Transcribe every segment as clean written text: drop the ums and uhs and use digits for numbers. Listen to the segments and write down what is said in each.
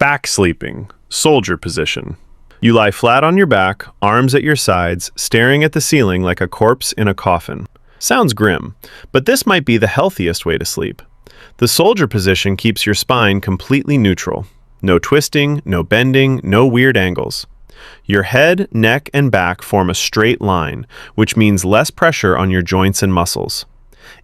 Back sleeping, soldier position. You lie flat on your back, arms at your sides, staring at the ceiling like a corpse in a coffin. Sounds grim, but this might be the healthiest way to sleep. The soldier position keeps your spine completely neutral. No twisting, no bending, no weird angles. Your head, neck, and back form a straight line, which means less pressure on your joints and muscles.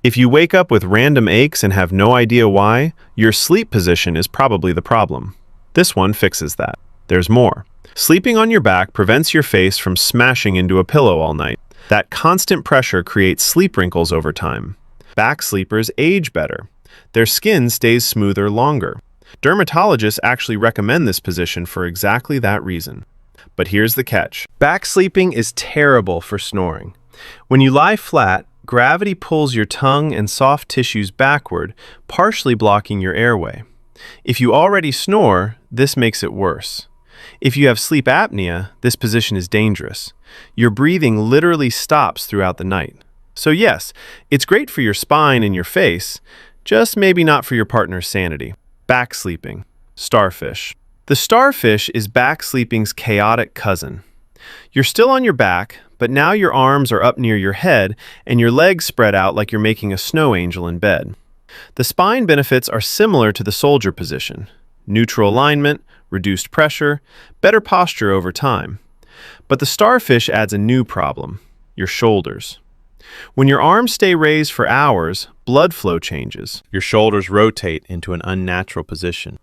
If you wake up with random aches and have no idea why, your sleep position is probably the problem. This one fixes that. There's more. Sleeping on your back prevents your face from smashing into a pillow all night. That constant pressure creates sleep wrinkles over time. Back sleepers age better. Their skin stays smoother longer. Dermatologists actually recommend this position for exactly that reason. But here's the catch. Back sleeping is terrible for snoring. When you lie flat, gravity pulls your tongue and soft tissues backward, partially blocking your airway. If you already snore, this makes it worse. If you have sleep apnea, this position is dangerous. Your breathing literally stops throughout the night. So yes, it's great for your spine and your face, just maybe not for your partner's sanity. Back sleeping. Starfish. The starfish is back sleeping's chaotic cousin. You're still on your back, but now your arms are up near your head and your legs spread out like you're making a snow angel in bed. The spine benefits are similar to the soldier position. Neutral alignment, reduced pressure, better posture over time. But the starfish adds a new problem: your shoulders. When your arms stay raised for hours, blood flow changes. Your shoulders rotate into an unnatural position.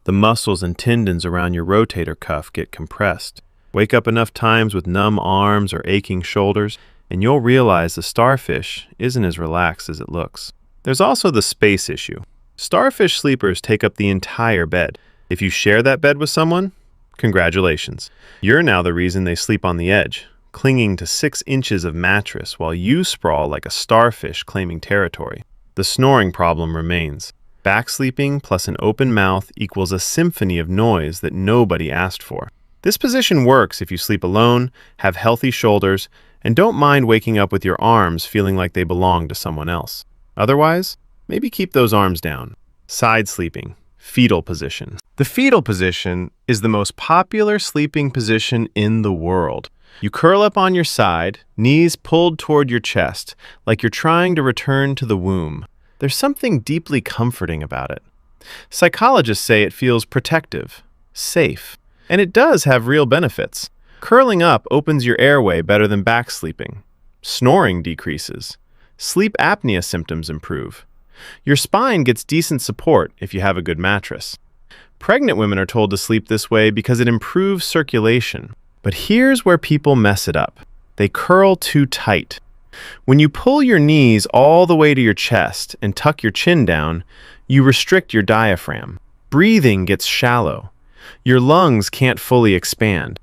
The muscles and tendons around your rotator cuff get compressed. Wake up enough times with numb arms or aching shoulders, and you'll realize the starfish isn't as relaxed as it looks. There's also the space issue. Starfish sleepers take up the entire bed. If you share that bed with someone, congratulations. You're now the reason they sleep on the edge, clinging to 6 inches of mattress while you sprawl like a starfish claiming territory. The snoring problem remains. Back sleeping plus an open mouth equals a symphony of noise that nobody asked for. This position works if you sleep alone, have healthy shoulders, and don't mind waking up with your arms feeling like they belong to someone else. Otherwise, maybe keep those arms down. Side sleeping. Fetal position. The fetal position is the most popular sleeping position in the world. You curl up on your side, knees pulled toward your chest, like you're trying to return to the womb. There's something deeply comforting about it. Psychologists say it feels protective, safe, and it does have real benefits. Curling up opens your airway better than back sleeping. Snoring decreases. Sleep apnea symptoms improve. Your spine gets decent support if you have a good mattress. Pregnant women are told to sleep this way because it improves circulation. But here's where people mess it up. They curl too tight. When you pull your knees all the way to your chest and tuck your chin down, you restrict your diaphragm. Breathing gets shallow. Your lungs can't fully expand.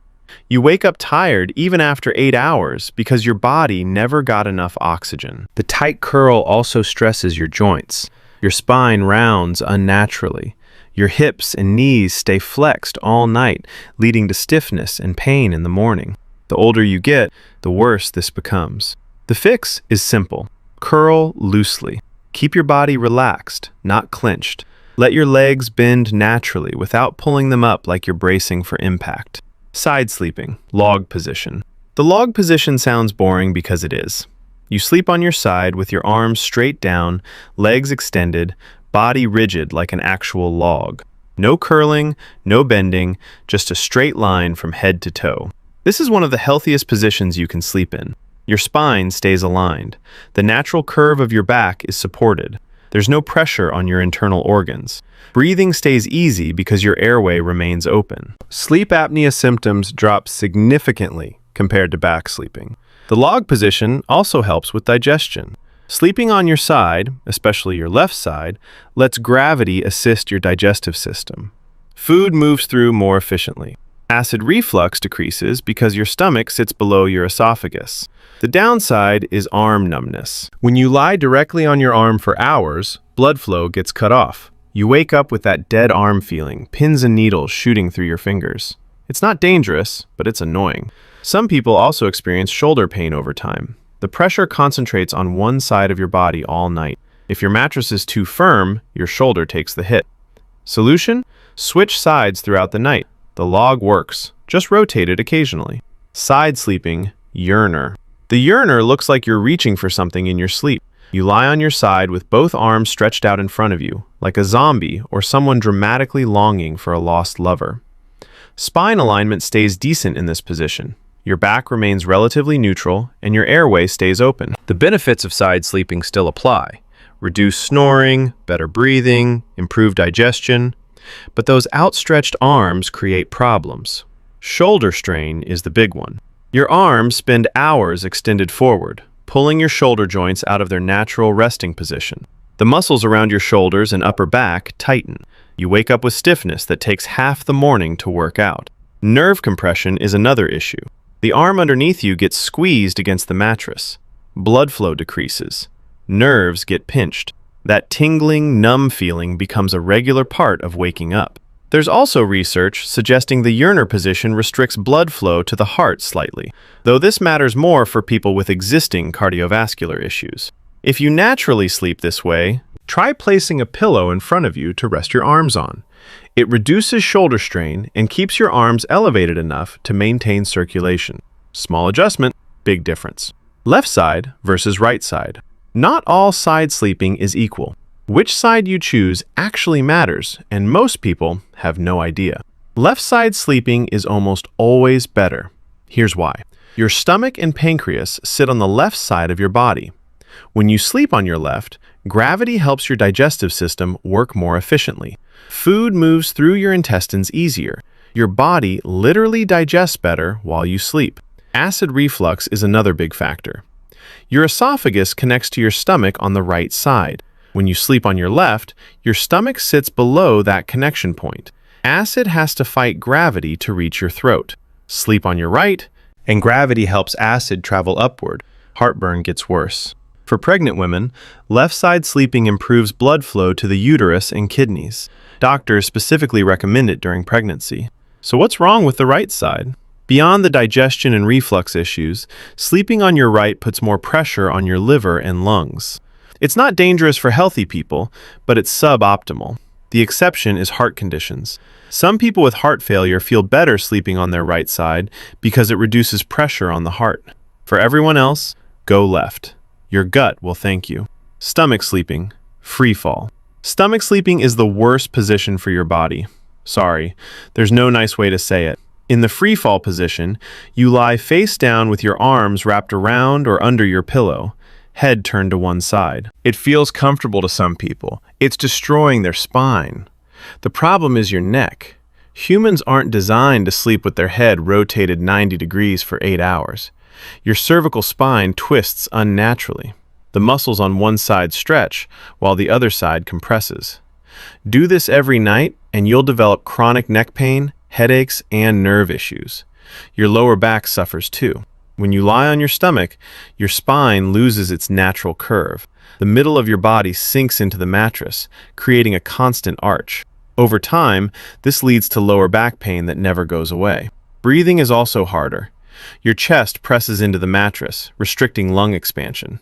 You wake up tired even after 8 hours because your body never got enough oxygen. The tight curl also stresses your joints. Your spine rounds unnaturally. Your hips and knees stay flexed all night, leading to stiffness and pain in the morning. The older you get, the worse this becomes. The fix is simple. Curl loosely. Keep your body relaxed, not clenched. Let your legs bend naturally without pulling them up like you're bracing for impact. Side sleeping, log position. The log position sounds boring because it is. You sleep on your side with your arms straight down, legs extended, body rigid like an actual log. No curling, no bending, just a straight line from head to toe. This is one of the healthiest positions you can sleep in. Your spine stays aligned. The natural curve of your back is supported. There's no pressure on your internal organs. Breathing stays easy because your airway remains open. Sleep apnea symptoms drop significantly compared to back sleeping. The log position also helps with digestion. Sleeping on your side, especially your left side, lets gravity assist your digestive system. Food moves through more efficiently. Acid reflux decreases because your stomach sits below your esophagus. The downside is arm numbness. When you lie directly on your arm for hours, blood flow gets cut off. You wake up with that dead arm feeling, pins and needles shooting through your fingers. It's not dangerous, but it's annoying. Some people also experience shoulder pain over time. The pressure concentrates on one side of your body all night. If your mattress is too firm, your shoulder takes the hit. Solution? Switch sides throughout the night. The log works. Just rotate it occasionally. Side sleeping, Yearner. The Yearner looks like you're reaching for something in your sleep. You lie on your side with both arms stretched out in front of you, like a zombie or someone dramatically longing for a lost lover. Spine alignment stays decent in this position. Your back remains relatively neutral, and your airway stays open. The benefits of side sleeping still apply. Reduced snoring, better breathing, improved digestion. But those outstretched arms create problems. Shoulder strain is the big one. Your arms spend hours extended forward, pulling your shoulder joints out of their natural resting position. The muscles around your shoulders and upper back tighten. You wake up with stiffness that takes half the morning to work out. Nerve compression is another issue. The arm underneath you gets squeezed against the mattress. Blood flow decreases. Nerves get pinched. That tingling, numb feeling becomes a regular part of waking up. There's also research suggesting the Yearner position restricts blood flow to the heart slightly, though this matters more for people with existing cardiovascular issues. If you naturally sleep this way, try placing a pillow in front of you to rest your arms on. It reduces shoulder strain and keeps your arms elevated enough to maintain circulation. Small adjustment, big difference. Left side versus right side. Not all side sleeping is equal. Which side you choose actually matters, and most people have no idea. Left side sleeping is almost always better. Here's why. Your stomach and pancreas sit on the left side of your body. When you sleep on your left, gravity helps your digestive system work more efficiently. Food moves through your intestines easier. Your body literally digests better while you sleep. Acid reflux is another big factor. Your esophagus connects to your stomach on the right side. When you sleep on your left, your stomach sits below that connection point. Acid has to fight gravity to reach your throat. Sleep on your right, and gravity helps acid travel upward. Heartburn gets worse. For pregnant women, left side sleeping improves blood flow to the uterus and kidneys. Doctors specifically recommend it during pregnancy. So what's wrong with the right side? Beyond the digestion and reflux issues, sleeping on your right puts more pressure on your liver and lungs. It's not dangerous for healthy people, but it's suboptimal. The exception is heart conditions. Some people with heart failure feel better sleeping on their right side because it reduces pressure on the heart. For everyone else, go left. Your gut will thank you. Stomach sleeping, Freefall. Stomach sleeping is the worst position for your body. Sorry, there's no nice way to say it. In the Freefall position, you lie face down with your arms wrapped around or under your pillow, head turned to one side. It feels comfortable to some people. It's destroying their spine. The problem is your neck. Humans aren't designed to sleep with their head rotated 90 degrees for 8 hours. Your cervical spine twists unnaturally. The muscles on one side stretch, while the other side compresses. Do this every night, and you'll develop chronic neck pain, headaches, and nerve issues. Your lower back suffers too. When you lie on your stomach, your spine loses its natural curve. The middle of your body sinks into the mattress, creating a constant arch. Over time, this leads to lower back pain that never goes away. Breathing is also harder. Your chest presses into the mattress, restricting lung expansion.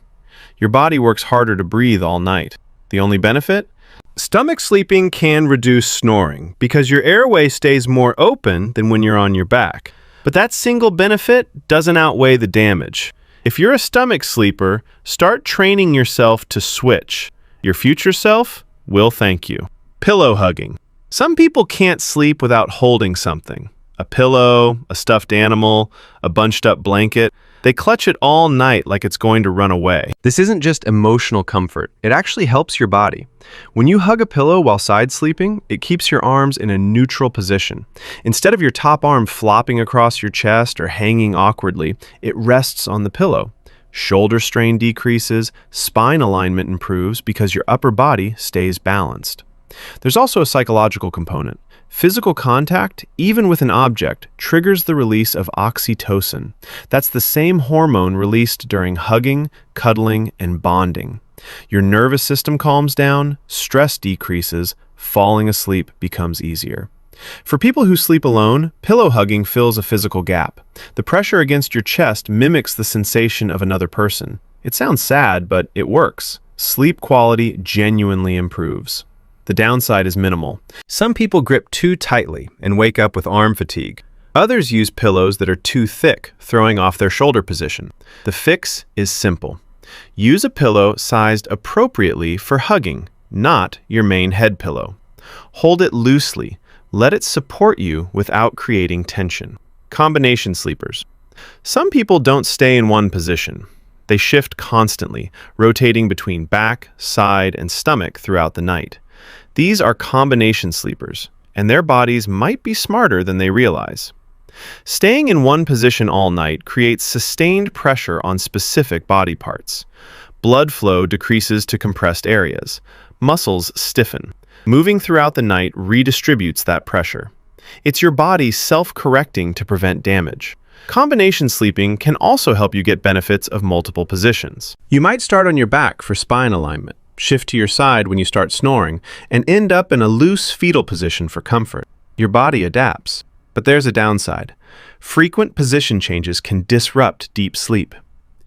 Your body works harder to breathe all night. The only benefit? Stomach sleeping can reduce snoring because your airway stays more open than when you're on your back. But that single benefit doesn't outweigh the damage. If you're a stomach sleeper, start training yourself to switch. Your future self will thank you. Pillow hugging. Some people can't sleep without holding something. A pillow, a stuffed animal, a bunched up blanket. They clutch it all night like it's going to run away. This isn't just emotional comfort. It actually helps your body. When you hug a pillow while side sleeping, it keeps your arms in a neutral position. Instead of your top arm flopping across your chest or hanging awkwardly, it rests on the pillow. Shoulder strain decreases, spine alignment improves because your upper body stays balanced. There's also a psychological component. Physical contact, even with an object, triggers the release of oxytocin. That's the same hormone released during hugging, cuddling, and bonding. Your nervous system calms down, stress decreases, falling asleep becomes easier. For people who sleep alone, pillow hugging fills a physical gap. The pressure against your chest mimics the sensation of another person. It sounds sad, but it works. Sleep quality genuinely improves. The downside is minimal. Some people grip too tightly and wake up with arm fatigue. Others use pillows that are too thick, throwing off their shoulder position. The fix is simple. Use a pillow sized appropriately for hugging, not your main head pillow. Hold it loosely. Let it support you without creating tension. Combination sleepers. Some people don't stay in one position. They shift constantly, rotating between back, side, and stomach throughout the night. These are combination sleepers, and their bodies might be smarter than they realize. Staying in one position all night creates sustained pressure on specific body parts. Blood flow decreases to compressed areas. Muscles stiffen. Moving throughout the night redistributes that pressure. It's your body self-correcting to prevent damage. Combination sleeping can also help you get benefits of multiple positions. You might start on your back for spine alignment, shift to your side when you start snoring, and end up in a loose fetal position for comfort. Your body adapts. But there's a downside. Frequent position changes can disrupt deep sleep.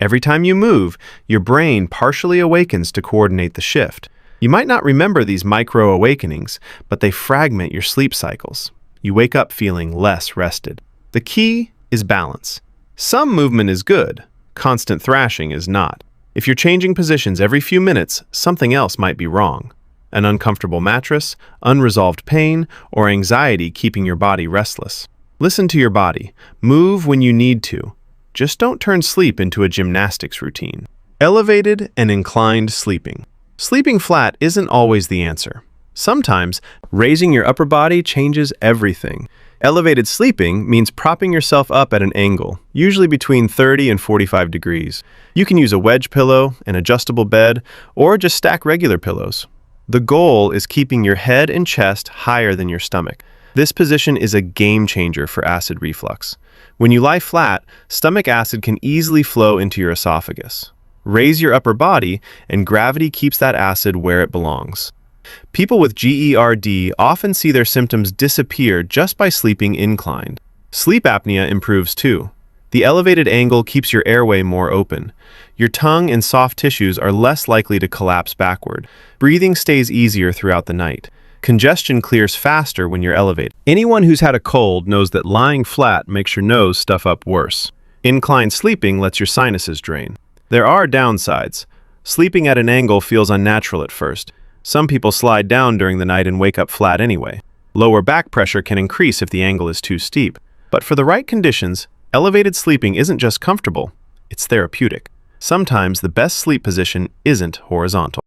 Every time you move, your brain partially awakens to coordinate the shift. You might not remember these micro-awakenings, but they fragment your sleep cycles. You wake up feeling less rested. The key is balance. Some movement is good. Constant thrashing is not. If you're changing positions every few minutes, something else might be wrong. An uncomfortable mattress, unresolved pain, or anxiety keeping your body restless. Listen to your body. Move when you need to. Just don't turn sleep into a gymnastics routine. Elevated and inclined sleeping. Sleeping flat isn't always the answer. Sometimes, raising your upper body changes everything. Elevated sleeping means propping yourself up at an angle, usually between 30 and 45 degrees. You can use a wedge pillow, an adjustable bed, or just stack regular pillows. The goal is keeping your head and chest higher than your stomach. This position is a game changer for acid reflux. When you lie flat, stomach acid can easily flow into your esophagus. Raise your upper body, and gravity keeps that acid where it belongs. People with GERD often see their symptoms disappear just by sleeping inclined. Sleep apnea improves too. The elevated angle keeps your airway more open. Your tongue and soft tissues are less likely to collapse backward. Breathing stays easier throughout the night. Congestion clears faster when you're elevated. Anyone who's had a cold knows that lying flat makes your nose stuff up worse. Inclined sleeping lets your sinuses drain. There are downsides. Sleeping at an angle feels unnatural at first. Some people slide down during the night and wake up flat anyway. Lower back pressure can increase if the angle is too steep. But for the right conditions, elevated sleeping isn't just comfortable, it's therapeutic. Sometimes the best sleep position isn't horizontal.